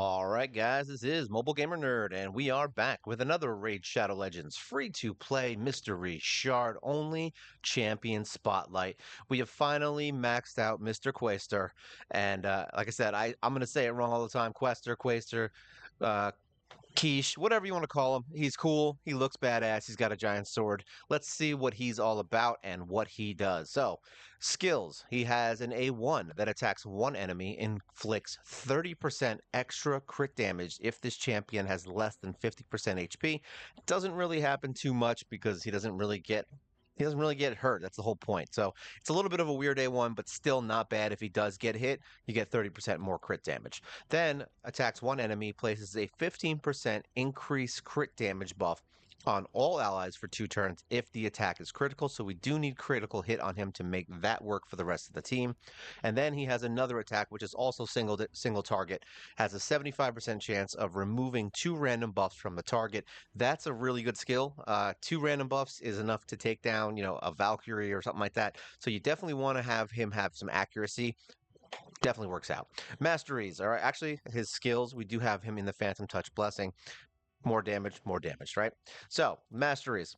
All right, guys, this is Mobile Gamer Nerd, and we are back with another Raid Shadow Legends free to play mystery shard only champion spotlight. We have finally maxed out Mr. Quaestor, and like I said, I'm going to say it wrong all the time. Quaestor, uh, Quiche, whatever you want to call him. He's cool. He looks badass. He's got a giant sword. Let's see what he's all about and what he does. So, skills. He has an A1 that attacks one enemy, inflicts 30% extra crit damage if this champion has less than 50% HP. Doesn't really happen too much because he doesn't really get hurt. That's the whole point. So it's a little bit of a weird A1, but still not bad. If he does get hit, you get 30% more crit damage. Then attacks one enemy, places a 15% increased crit damage buff on all allies for 2 turns if the attack is critical. So we do need critical hit on him to make that work for the rest of the team. And then he has another attack, which is also single target, has a 75% chance of removing 2 random buffs from the target. That's a really good skill. 2 random buffs is enough to take down, a Valkyrie or something like that. So you definitely want to have him have some accuracy. Definitely works out. Masteries. All right. Actually, his skills, we do have him in the Phantom Touch Blessing. More damage, right? So, Masteries.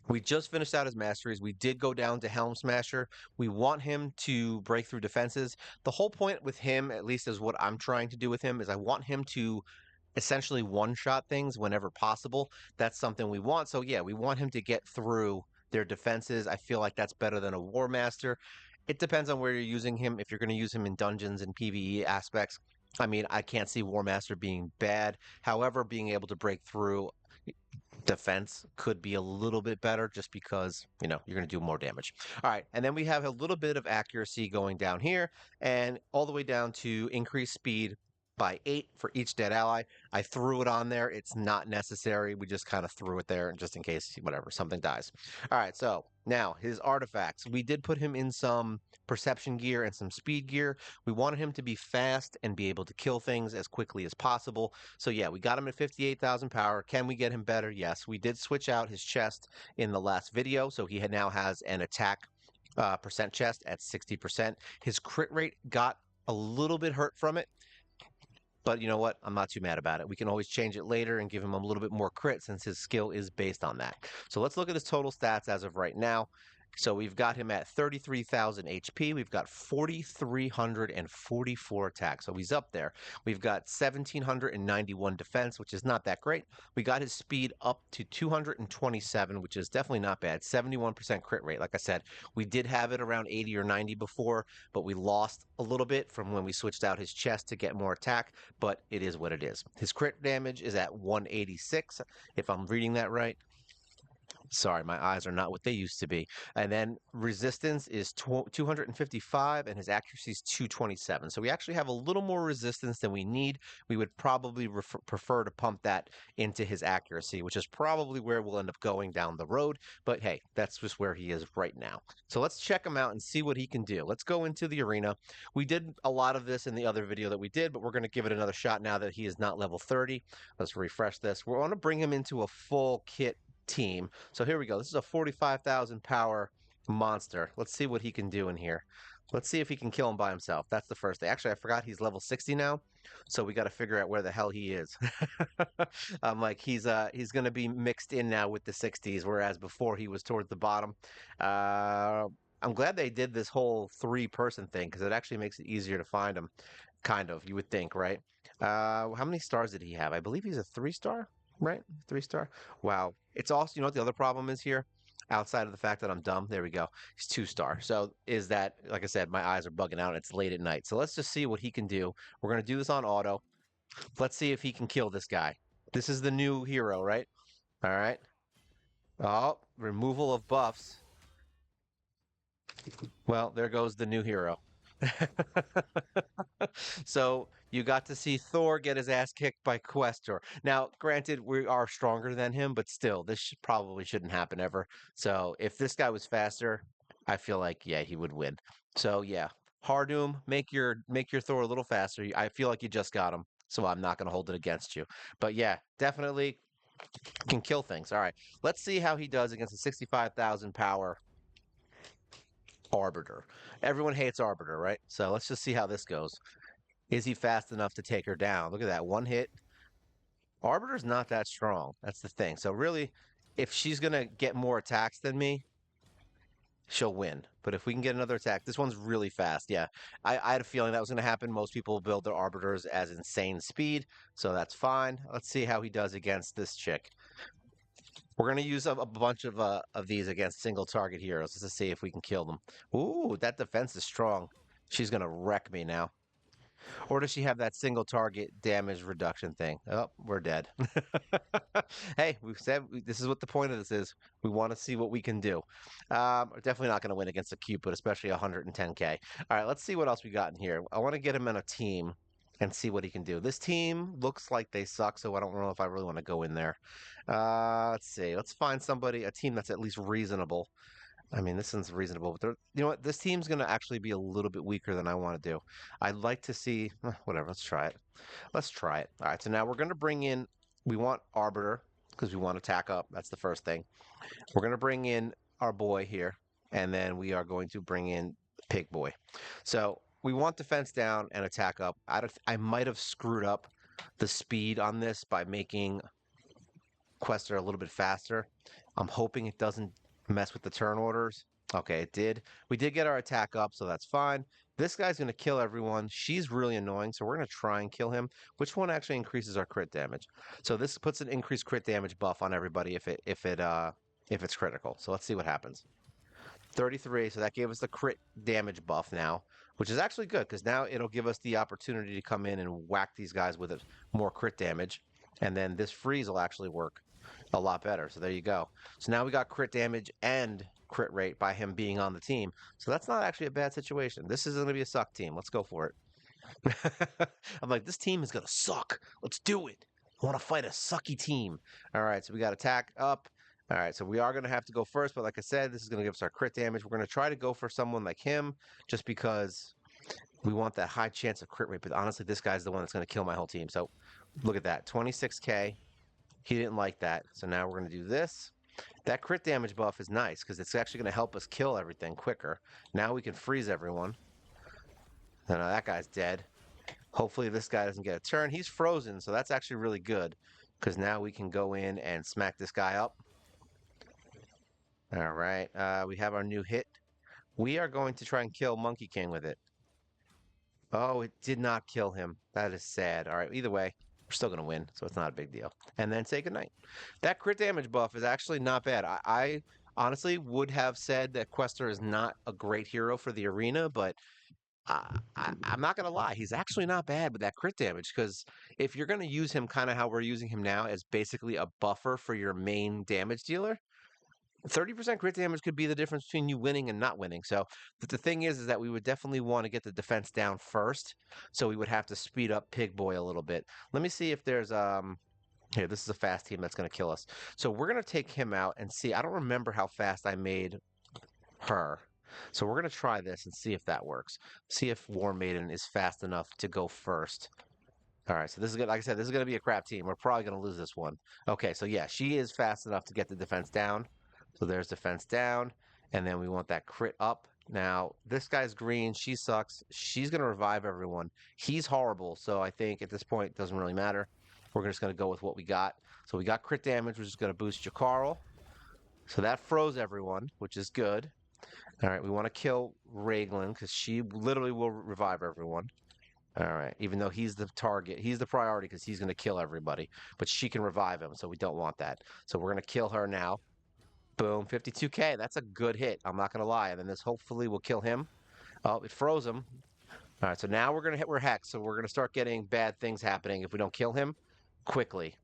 We just finished out his masteries. We did go down to Helm Smasher. We want him to break through defenses. The whole point with him, at least is what I'm trying to do with him, is I want him to essentially one-shot things whenever possible. That's something we want. So yeah, we want him to get through their defenses. I feel like that's better than a War Master. It depends on where you're using him. If you're going to use him in dungeons and PvE aspects, I mean, I can't see War Master being bad. However, being able to break through defense could be a little bit better just because, you're going to do more damage. All right. And then we have a little bit of accuracy going down here and all the way down to increased speed by 8 for each dead ally. I threw it on there. It's not necessary. We just kind of threw it there just in case, whatever, something dies. All right. So now his artifacts. We did put him in some perception gear and some speed gear. We wanted him to be fast and be able to kill things as quickly as possible. So yeah, we got him at 58,000 power. Can we get him better? Yes. We did switch out his chest in the last video, so he now has an attack percent chest at 60%. His crit rate got a little bit hurt from it, but you know what? I'm not too mad about it. We can always change it later and give him a little bit more crit since his skill is based on that. So let's look at his total stats as of right now. So we've got him at 33,000 HP. We've got 4,344 attack. So he's up there. We've got 1,791 defense, which is not that great. We got his speed up to 227, which is definitely not bad. 71% crit rate. Like I said, we did have it around 80 or 90 before, but we lost a little bit from when we switched out his chest to get more attack, but it is what it is. His crit damage is at 186, if I'm reading that right. Sorry, my eyes are not what they used to be. And then resistance is 255 and his accuracy is 227. So we actually have a little more resistance than we need. We would probably prefer to pump that into his accuracy, which is probably where we'll end up going down the road. But hey, that's just where he is right now. So let's check him out and see what he can do. Let's go into the arena. We did a lot of this in the other video that we did, but we're going to give it another shot now that he is not level 30. Let's refresh this. We want to bring him into a full kit team. So here we go. This is a 45,000 power monster. Let's see what he can do in here. Let's see if he can kill him by himself. That's the first thing. Actually, I forgot he's level 60 now. So we got to figure out where the hell he is. I'm like, he's going to be mixed in now with the 60s, whereas before he was towards the bottom. I'm glad they did this whole 3-person thing because it actually makes it easier to find him. Kind of, you would think, right? How many stars did he have? I believe he's a 3-star. Right? 3-star. Wow. It's also, what the other problem is here? Outside of the fact that I'm dumb, there we go. He's 2-star. So is that, like I said, my eyes are bugging out. It's late at night. So let's just see what he can do. We're going to do this on auto. Let's see if he can kill this guy. This is the new hero, right? All right. Oh, removal of buffs. Well, there goes the new hero. So you got to see Thor get his ass kicked by Quaestor. Now, granted, we are stronger than him, but still, this probably shouldn't happen ever. So if this guy was faster, I feel like yeah, he would win. So yeah, Hardum, make your Thor a little faster. I feel like you just got him, so I'm not going to hold it against you. But yeah, definitely can kill things. All right, let's see how he does against a 65,000 power Arbiter. Everyone hates Arbiter, right? So let's just see how this goes. Is he fast enough to take her down? Look at that, one hit. Arbiter's not that strong. That's the thing. So really, if she's gonna get more attacks than me, she'll win. But if we can get another attack, this one's really fast. Yeah, I had a feeling that was going to happen. Most people build their arbiters as insane speed, so that's fine. Let's see how he does against this chick. We're going to use a bunch of these against single target heroes just to see if we can kill them. Ooh, that defense is strong. She's going to wreck me now. Or does she have that single target damage reduction thing? Oh, we're dead. Hey, we've said this is what the point of this is. We want to see what we can do. We're definitely not going to win against a Cupid, especially 110k. All right, let's see what else we got in here. I want to get him in a team and see what he can do. This team looks like they suck, so I don't know if I really want to go in there. Let's see. Let's find somebody, a team that's at least reasonable. I mean, this one's reasonable, but you know what? This team's going to actually be a little bit weaker than I want to do. I'd like to see, whatever, let's try it. Let's try it. All right, so now we're going to bring in, we want Arbiter because we want to attack up. That's the first thing. We're going to bring in our boy here, and then we are going to bring in Pig Boy. So we want defense down and attack up. I might have screwed up the speed on this by making Quaestor a little bit faster. I'm hoping it doesn't mess with the turn orders. Okay, it did. We did get our attack up, so that's fine. This guy's going to kill everyone. She's really annoying, so we're going to try and kill him. Which one actually increases our crit damage? So this puts an increased crit damage buff on everybody if it's critical. So let's see what happens. 33, so that gave us the crit damage buff now, which is actually good because now it'll give us the opportunity to come in and whack these guys with more crit damage. And then this freeze will actually work a lot better. So there you go. So now we got crit damage and crit rate by him being on the team. So that's not actually a bad situation. This is going to be a suck team. Let's go for it. I'm like, this team is going to suck. Let's do it. I want to fight a sucky team. All right, so we got attack up. All right, so we are going to have to go first, but like I said, this is going to give us our crit damage. We're going to try to go for someone like him just because we want that high chance of crit rate. But honestly, this guy's the one that's going to kill my whole team. So look at that, 26k. He didn't like that. So now we're going to do this. That crit damage buff is nice because it's actually going to help us kill everything quicker. Now we can freeze everyone. And that guy's dead. Hopefully this guy doesn't get a turn. He's frozen, so that's actually really good because now we can go in and smack this guy up. All right, we have our new hit. We are going to try and kill Monkey King with it. Oh, it did not kill him. That is sad. All right, either way, we're still going to win, so it's not a big deal. And then say goodnight. That crit damage buff is actually not bad. I honestly would have said that Quaestor is not a great hero for the arena, but I'm not going to lie. He's actually not bad with that crit damage because if you're going to use him kind of how we're using him now as basically a buffer for your main damage dealer, 30% crit damage could be the difference between you winning and not winning. So the thing is that we would definitely want to get the defense down first. So we would have to speed up Pig Boy a little bit. Let me see if there's here, this is a fast team that's going to kill us. So we're going to take him out and see. I don't remember how fast I made her. So we're going to try this and see if that works. See if War Maiden is fast enough to go first. All right, so this is good. Like I said, this is going to be a crap team. We're probably going to lose this one. Okay, so yeah, she is fast enough to get the defense down. So there's defense down, and then we want that crit up. Now, this guy's green. She sucks. She's going to revive everyone. He's horrible, so I think at this point it doesn't really matter. We're just going to go with what we got. So we got crit damage, which is going to boost Jakarl. So that froze everyone, which is good. All right, we want to kill Raglan because she literally will revive everyone. All right, even though he's the target, he's the priority because he's going to kill everybody. But she can revive him, so we don't want that. So we're going to kill her now. Boom, 52k. That's a good hit. I'm not going to lie. And then this hopefully will kill him. Oh, it froze him. All right, so now we're going to hit, we're hexed. So we're going to start getting bad things happening if we don't kill him quickly.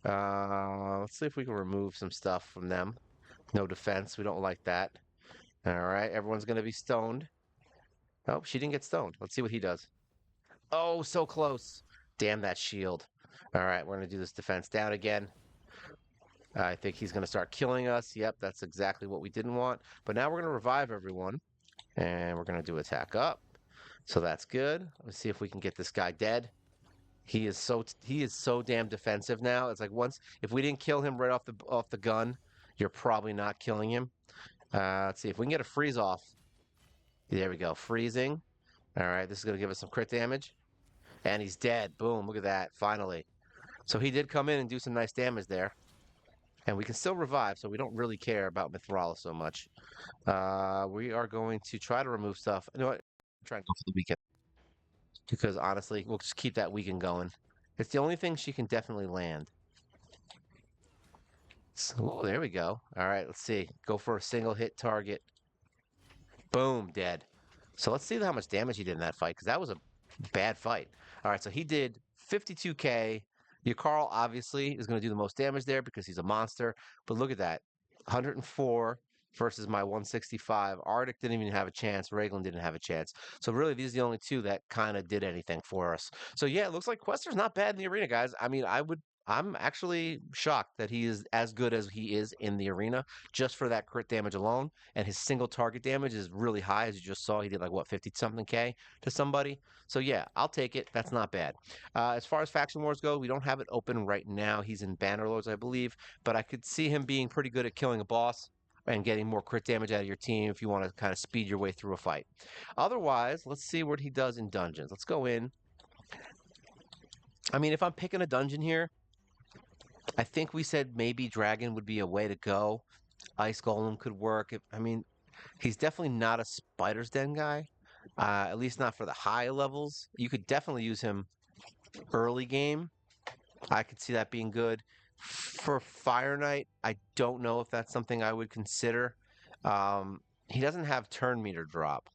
Let's see if we can remove some stuff from them. No defense. We don't like that. All right, everyone's going to be stoned. Oh, she didn't get stoned. Let's see what he does. Oh, so close. Damn that shield. All right, we're going to do this defense down again. I think he's going to start killing us. Yep, that's exactly what we didn't want. But now we're going to revive everyone. And we're going to do attack up. So that's good. Let's see if we can get this guy dead. He is so damn defensive now. It's like if we didn't kill him right off the gun, you're probably not killing him. Let's see if we can get a freeze off. There we go. Freezing. All right, this is going to give us some crit damage. And he's dead. Boom, look at that, finally. So he did come in and do some nice damage there. And we can still revive, so we don't really care about Mithrala so much. We are going to try to remove stuff. You know what? Try and go for the weekend. Because honestly, we'll just keep that weekend going. It's the only thing she can definitely land. So there we go. All right, let's see. Go for a single hit target. Boom, dead. So let's see how much damage he did in that fight, because that was a bad fight. All right, so he did 52k. Your Carl obviously is going to do the most damage there because he's a monster. But look at that, 104 versus my 165. Arctic didn't even have a chance. Raglan didn't have a chance. So really, these are the only two that kind of did anything for us. So yeah, it looks like Questor's not bad in the arena, guys. I mean, I'm actually shocked that he is as good as he is in the arena just for that crit damage alone. And his single target damage is really high, as you just saw. He did like what, 50 something K to somebody. So yeah, I'll take it. That's not bad. As far as faction wars go, we don't have it open right now. He's in Bannerlords, I believe, but I could see him being pretty good at killing a boss and getting more crit damage out of your team if you want to kind of speed your way through a fight. Otherwise, let's see what he does in dungeons. Let's go in. I mean, if I'm picking a dungeon here, I think we said maybe Dragon would be a way to go. Ice Golem could work. I mean, he's definitely not a Spider's Den guy, at least not for the high levels. You could definitely use him early game. I could see that being good. For Fire Knight, I don't know if that's something I would consider. He doesn't have turn meter drop.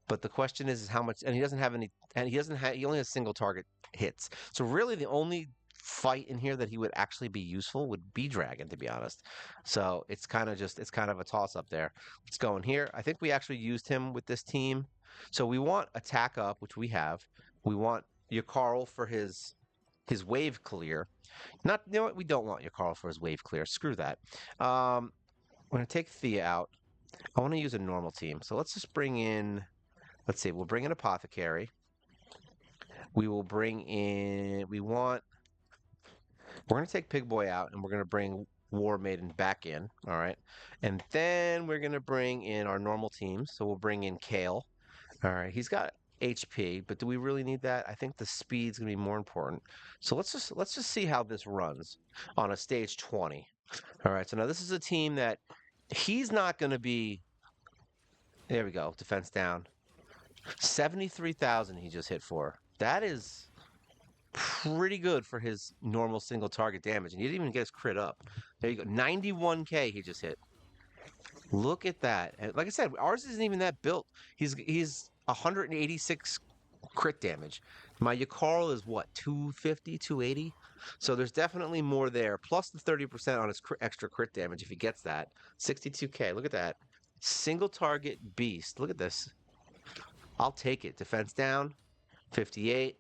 But the question is how much, and he doesn't have any, and he only has single target hits. So really, the only fight in here that he would actually be useful would be Dragon, to be honest. So it's kind of a toss up there. Let's go in here. I think we actually used him with this team. So we want attack up, which we have. We want Yakarl for his wave clear. Not, you know what? We don't want Yakarl for his wave clear. Screw that. I'm gonna take Thea out. I want to use a normal team. So let's just bring in. Let's see, we'll bring in Apothecary. We will bring in, we're going to take Pig Boy out and we're going to bring War Maiden back in. All right. And then we're going to bring in our normal teams. So we'll bring in Kale. All right. He's got HP, but do we really need that? I think the speed's going to be more important. So let's just see how this runs on a stage 20. All right. So now this is a team that he's not going to be, there we go, defense down. 73,000 he just hit for. That is pretty good for his normal single target damage. And he didn't even get his crit up. There you go. 91k he just hit. Look at that. And like I said, ours isn't even that built. He's 186 crit damage. My Yakarl is what, 250, 280? So there's definitely more there. Plus the 30% on his extra crit damage if he gets that. 62k. Look at that. Single target beast. Look at this. I'll take it. Defense down, 58.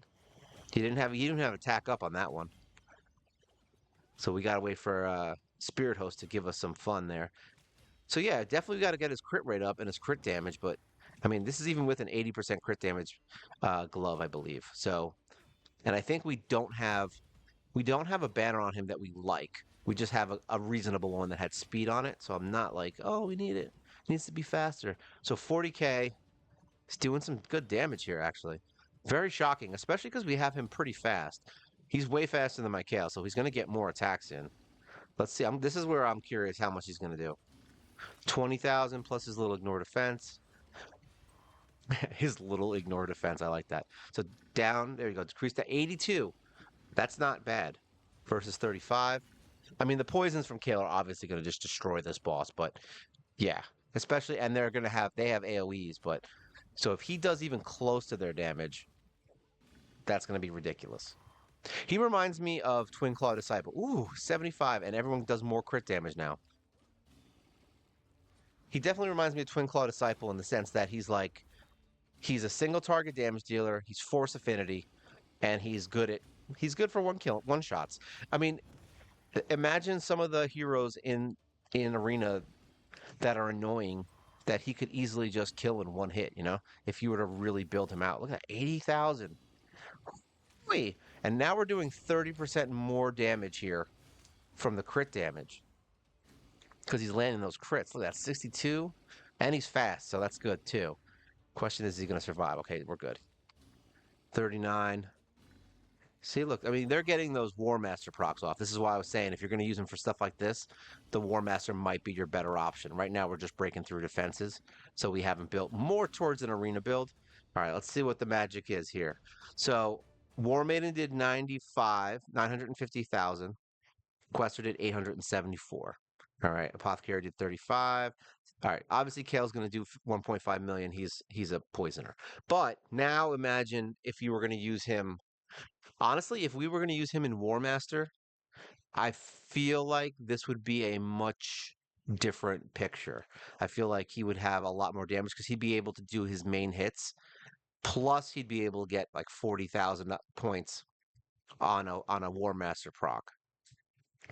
He didn't have attack up on that one. So we gotta wait for Spirit Host to give us some fun there. So yeah, definitely got to get his crit rate up and his crit damage. But I mean, this is even with an 80% crit damage glove, I believe. So, and I think we don't have a banner on him that we like. We just have a reasonable one that had speed on it. So I'm not like, oh, we need it. It needs to be faster. So 40k. He's doing some good damage here, actually. Very shocking, especially because we have him pretty fast. He's way faster than my Kale, so he's going to get more attacks in. Let's see. This is where I'm curious how much he's going to do. 20,000 plus his little ignore defense. His little ignore defense. I like that. So down, there you go. Decrease to 82. That's not bad. Versus 35. I mean, the poisons from Kale are obviously going to just destroy this boss, but yeah. Especially, and they have AoEs, but so if he does even close to their damage, that's going to be ridiculous. He reminds me of Twin Claw Disciple. Ooh, 75, and everyone does more crit damage now. He definitely reminds me of Twin Claw Disciple in the sense that he's a single target damage dealer, he's force affinity, and he's good for one shots. I mean, imagine some of the heroes in Arena that are annoying that he could easily just kill in one hit, if you were to really build him out. Look at that, 80,000. And now we're doing 30% more damage here from the crit damage because he's landing those crits. Look at that, 62, and he's fast, so that's good too. Question is he going to survive? Okay, we're good. 39. See, look, I mean, they're getting those War Master procs off. This is why I was saying if you're going to use them for stuff like this, the War Master might be your better option. Right now, we're just breaking through defenses, so we haven't built more towards an arena build. All right, let's see what the magic is here. So, War Maiden did 95, 950,000. Quaestor did 874. All right, Apothecary did 35. All right, obviously Kale's going to do 1.5 million. He's a poisoner. But now imagine if you were going to use him. Honestly, if we were going to use him in War Master, I feel like this would be a much different picture. I feel like he would have a lot more damage because he'd be able to do his main hits. Plus, he'd be able to get like 40,000 points on a War Master proc.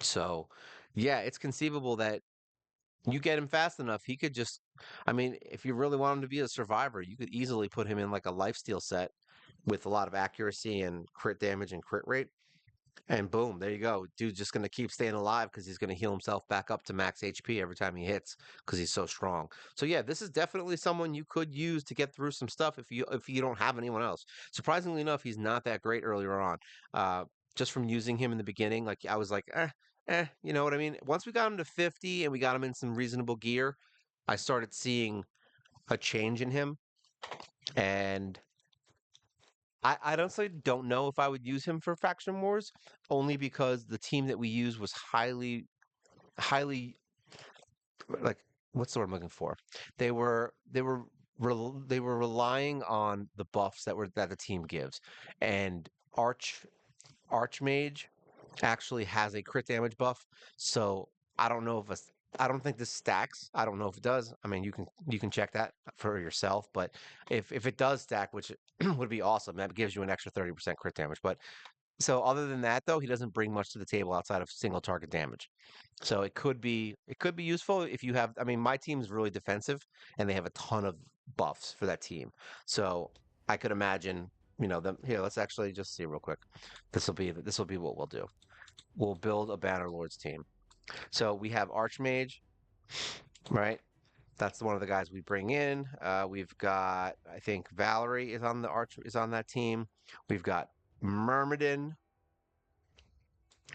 So, yeah, it's conceivable that you get him fast enough, he could just. I mean, if you really want him to be a survivor, you could easily put him in like a lifesteal set with a lot of accuracy and crit damage and crit rate. And boom, there you go. Dude's just going to keep staying alive because he's going to heal himself back up to max HP every time he hits because he's so strong. So yeah, this is definitely someone you could use to get through some stuff if you don't have anyone else. Surprisingly enough, he's not that great earlier on. Just from using him in the beginning, like I was like, you know what I mean? Once we got him to 50 and we got him in some reasonable gear, I started seeing a change in him. And I honestly don't know if I would use him for Faction Wars, only because the team that we used was highly like what's the word I'm looking for? They were relying on the buffs that the team gives, and Archmage actually has a crit damage buff. So I don't know if I don't think this stacks. I don't know if it does. I mean, you can check that for yourself. But if it does stack, which would be awesome, that gives you an extra 30% crit damage. But so other than that, though, he doesn't bring much to the table outside of single target damage. So it could be useful if you have. I mean, my team is really defensive, and they have a ton of buffs for that team. So I could imagine, them here. Let's actually just see real quick. This will be what we'll do. We'll build a Bannerlords team. So we have Archmage, right? That's one of the guys we bring in. We've got, I think Valerie is on that team. We've got Myrmidon.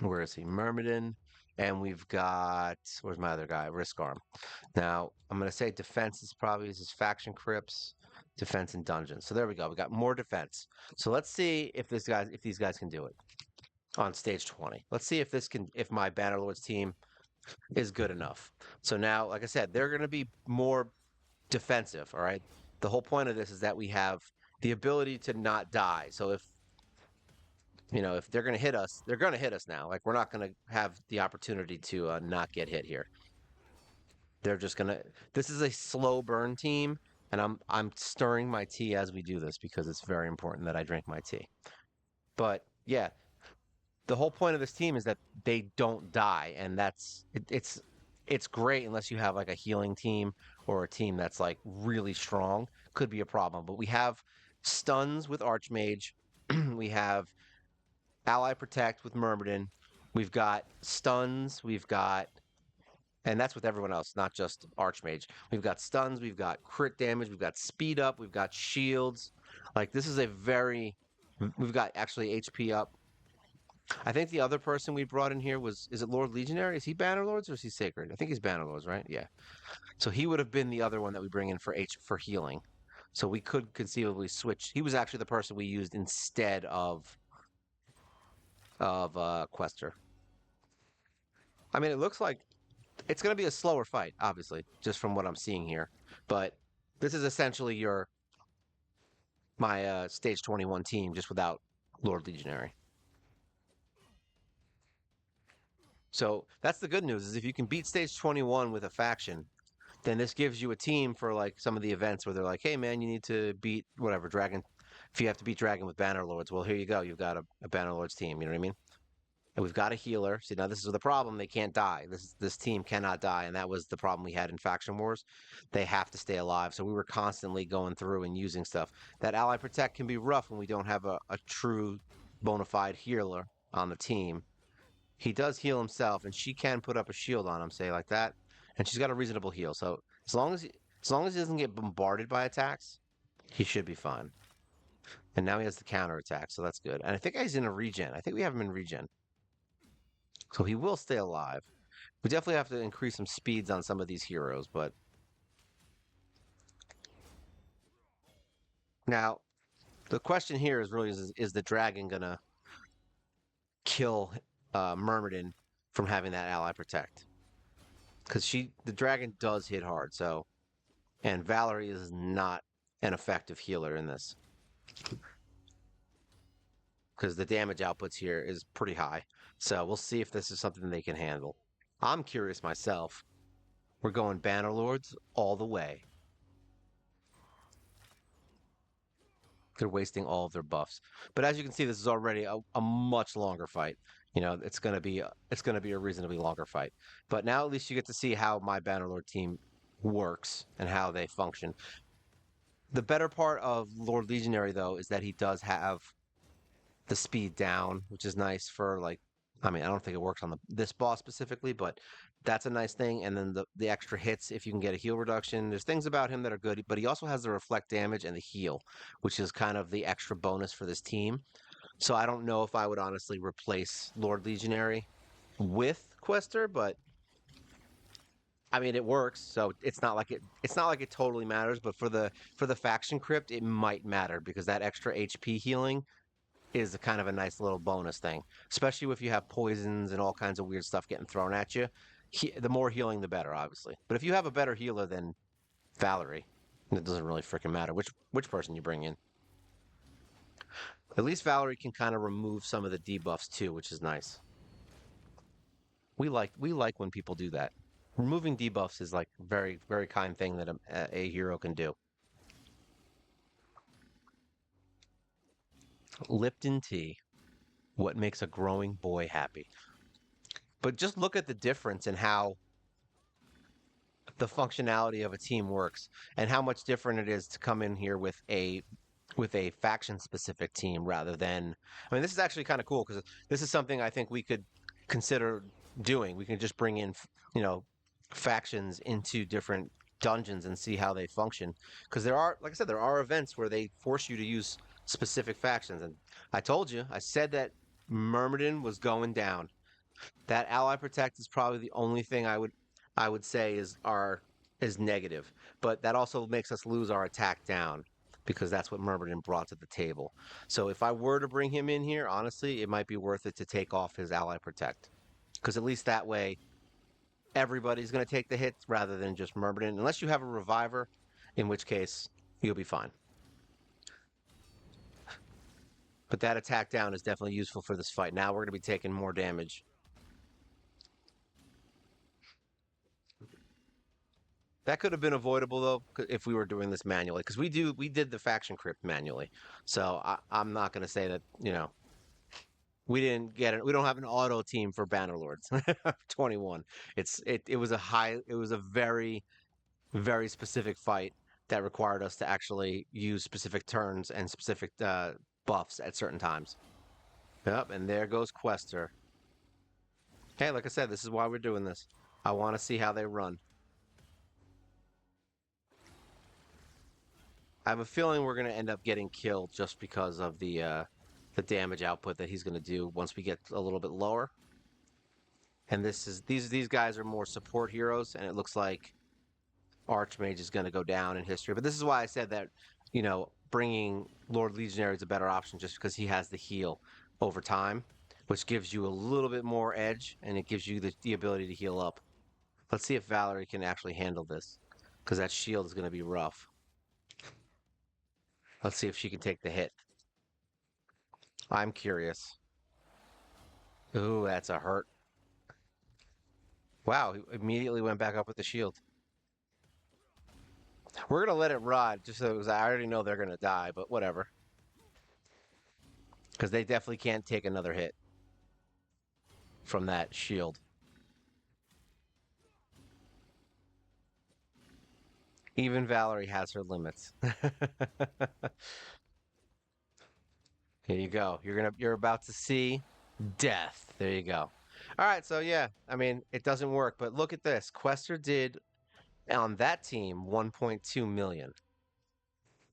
Where is he? Myrmidon. And we've got, where's my other guy? Risk Arm. Now, I'm going to say defense is probably his faction crypts, defense and dungeons. So there we go. We got more defense. So let's see if these guys can do it on stage 20. Let's see if my Bannerlords team is good enough. So now, like I said, they're going to be more defensive, all right? The whole point of this is that we have the ability to not die. So if they're going to hit us, they're going to hit us now. Like we're not going to have the opportunity to not get hit here. They're just going to. This is a slow burn team, and I'm stirring my tea as we do this because it's very important that I drink my tea. But yeah, the whole point of this team is that they don't die, and it's great unless you have like a healing team or a team that's like really strong. Could be a problem, but we have stuns with Archmage. We have Ally Protect with Myrmidon. We've got stuns. And that's with everyone else, not just Archmage. We've got stuns. We've got crit damage. We've got speed up. We've got shields. Like this is we've got actually HP up. I think the other person we brought in here is it Lord Legionary? Is he Bannerlords or is he Sacred? I think he's Bannerlords, right? Yeah. So he would have been the other one that we bring in for healing. So we could conceivably switch. He was actually the person we used instead of Quaestor. I mean, it looks like it's going to be a slower fight, obviously, just from what I'm seeing here. But this is essentially my stage 21 team, just without Lord Legionary. So that's the good news is if you can beat stage 21 with a faction, then this gives you a team for like some of the events where they're like, hey man, you need to beat whatever dragon. If you have to beat dragon with Bannerlords, well here you go, you've got a Bannerlords team. You know what I mean? And we've got a healer. See, now this is the problem. They can't die. This team cannot die, and that was the problem we had in Faction Wars. They have to stay alive. So we were constantly going through and using stuff. That Ally Protect can be rough when we don't have a true bona fide healer on the team. He does heal himself, and she can put up a shield on him, say like that, and she's got a reasonable heal. So as long as he doesn't get bombarded by attacks, he should be fine. And now he has the counterattack, so that's good. And I think he's in a regen. I think we have him in regen. So he will stay alive. We definitely have to increase some speeds on some of these heroes, but now the question here is really is the dragon gonna kill Myrmidon from having that ally protect? Because the dragon does hit hard, so and Valerie is not an effective healer in this because the damage outputs here is pretty high. So we'll see if this is something they can handle. I'm curious myself. We're going Bannerlords all the way. They're wasting all of their buffs. But as you can see, this is already a much longer fight. You know, it's gonna be a reasonably longer fight. But now at least you get to see how my Bannerlord team works and how they function. The better part of Lord Legionary though is that he does have the speed down, which is nice for like I mean, I don't think it works on this boss specifically, but that's a nice thing. And then the extra hits, if you can get a heal reduction, there's things about him that are good, but he also has the reflect damage and the heal, which is kind of the extra bonus for this team. So I don't know if I would honestly replace Lord Legionary with Quaestor, but I mean it works, so it's not like it totally matters, but for the faction crypt, it might matter because that extra HP healing is a kind of a nice little bonus thing, especially if you have poisons and all kinds of weird stuff getting thrown at you. The more healing, the better, obviously. But if you have a better healer than Valerie, it doesn't really freaking matter which person you bring in. At least Valerie can kind of remove some of the debuffs too, which is nice. We like when people do that. Removing debuffs is like very kind thing that a hero can do. Lipton tea, what makes a growing boy happy. But just look at the difference in how the functionality of a team works and how much different it is to come in here with a faction specific team rather than I mean this is actually kind of cool because this is something I think we could consider doing. We can just bring in, you know, factions into different dungeons and see how they function because there are like I said there are events where they force you to use specific factions and I told you I said that Myrmidon was going down. That ally protect is probably the only thing I would say is negative, but that also makes us lose our attack down because that's what Myrmidon brought to the table. So if I were to bring him in here, honestly, it might be worth it to take off his ally protect because at least that way everybody's going to take the hits rather than just Myrmidon, unless you have a reviver, in which case you'll be fine. But that attack down is definitely useful for this fight. Now we're going to be taking more damage. That could have been avoidable though if we were doing this manually, because we did the faction crypt manually. So I'm not going to say that we didn't get it. We don't have an auto team for Bannerlords 21. It was it was a very specific fight that required us to actually use specific turns and specific buffs at certain times. Yep, and there goes Quaestor. Hey, like I said, this is why we're doing this. I want to see how they run. I have a feeling we're going to end up getting killed just because of the damage output that he's going to do once we get a little bit lower. And these guys are more support heroes, and it looks like Archmage is going to go down in history. But this is why I said that, you know, bringing Lord Legionary is a better option just because he has the heal over time, which gives you a little bit more edge, and it gives you the ability to heal up. Let's see if Valerie can actually handle this, because that shield is going to be rough. Let's see if she can take the hit. I'm curious. Ooh, that's a hurt. Wow, he immediately went back up with the shield. We're gonna let it ride, just so I already know they're gonna die, but whatever. Because they definitely can't take another hit from that shield. Even Valerie has her limits. Here you go. You're about to see death. There you go. All right, so yeah, I mean, it doesn't work, but look at this. Quaestor did on that team 1.2 million.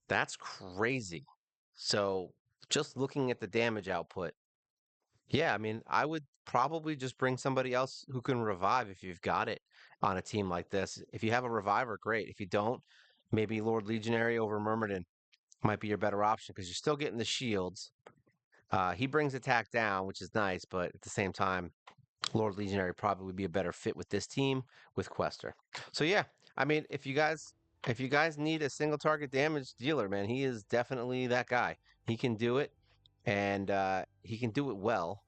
That's crazy. So just looking at the damage output, yeah, I mean, I would probably just bring somebody else who can revive if you've got it on a team like this. If you have a reviver, great. If you don't, maybe Lord Legionary over Myrmidon might be your better option because you're still getting the shields. He brings attack down, which is nice, but at the same time, Lord Legionary probably would be a better fit with this team with Quaestor. So yeah, I mean, if you guys need a single target damage dealer, man, he is definitely that guy. He can do it, and he can do it well.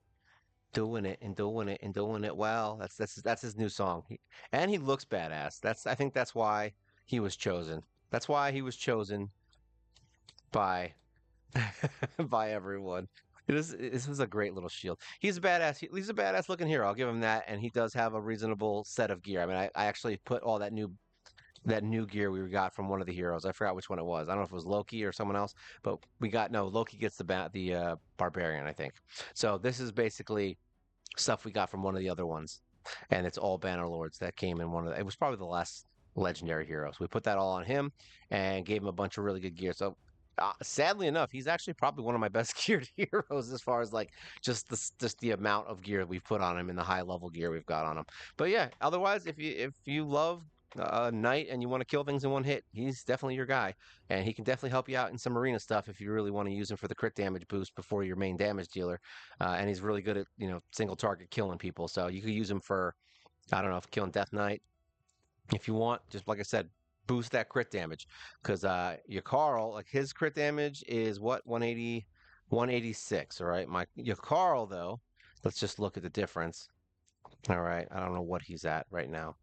Doing it and doing it and doing it well. That's his new song. And he looks badass. I think that's why he was chosen. That's why he was chosen by by everyone. This was a great little shield. He's a badass. He's a badass looking hero. I'll give him that. And he does have a reasonable set of gear. I mean, I actually put all that new gear we got from one of the heroes. I forgot which one it was. I don't know if it was Loki or someone else, but we got no Loki gets the barbarian, I think. So this is basically stuff we got from one of the other ones, and it's all Banner Lords that came in one of the. It was probably the last legendary heroes. We put that all on him and gave him a bunch of really good gear. So. Sadly enough, he's actually probably one of my best geared heroes as far as like just the amount of gear we've put on him and the high level gear we've got on him. But yeah, otherwise, if you love knight and you want to kill things in one hit, he's definitely your guy, and he can definitely help you out in some arena stuff if you really want to use him for the crit damage boost before your main damage dealer. And he's really good at single target killing people. So you could use him for I don't know if killing Death Knight if you want. Just like I said, boost that crit damage because your Carl like his crit damage is what 180, 186. All right, your Carl though. Let's just look at the difference. All right, I don't know what he's at right now.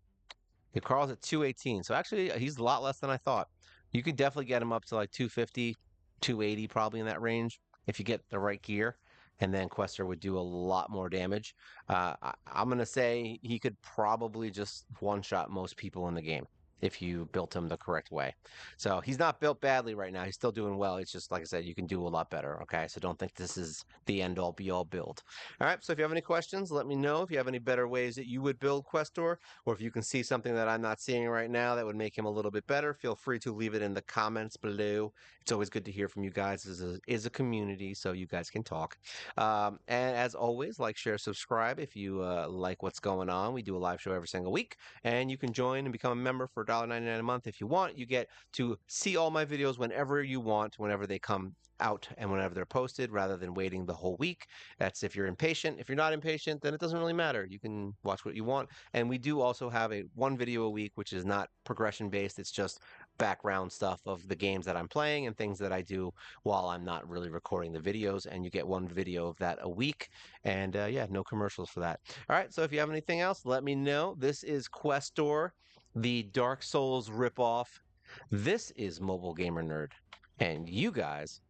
Your Carl's at 218. So actually, he's a lot less than I thought. You could definitely get him up to like 250, 280, probably in that range if you get the right gear. And then Quester would do a lot more damage. I'm going to say he could probably just one shot most people in the game if you built him the correct way. So he's not built badly right now. He's still doing well. It's just, like I said, you can do a lot better. Okay. So don't think this is the end all be all build. All right. So if you have any questions, let me know. If you have any better ways that you would build Questor, or if you can see something that I'm not seeing right now that would make him a little bit better, feel free to leave it in the comments below. It's always good to hear from you guys as a community, so you guys can talk. And as always, like, share, subscribe if you like what's going on. We do a live show every single week, and you can join and become a member for $1.99 a month if you want. You get to see all my videos whenever you want, whenever they come out and whenever they're posted, rather than waiting the whole week. That's if you're impatient. If you're not impatient, then it doesn't really matter. You can watch what you want. And we do also have a one video a week, which is not progression based. It's just background stuff of the games that I'm playing and things that I do while I'm not really recording the videos. And you get one video of that a week. And yeah, no commercials for that. All right. So if you have anything else, let me know. This is Questor, the Dark Souls ripoff. This is Mobile Gamer Nerd. And you guys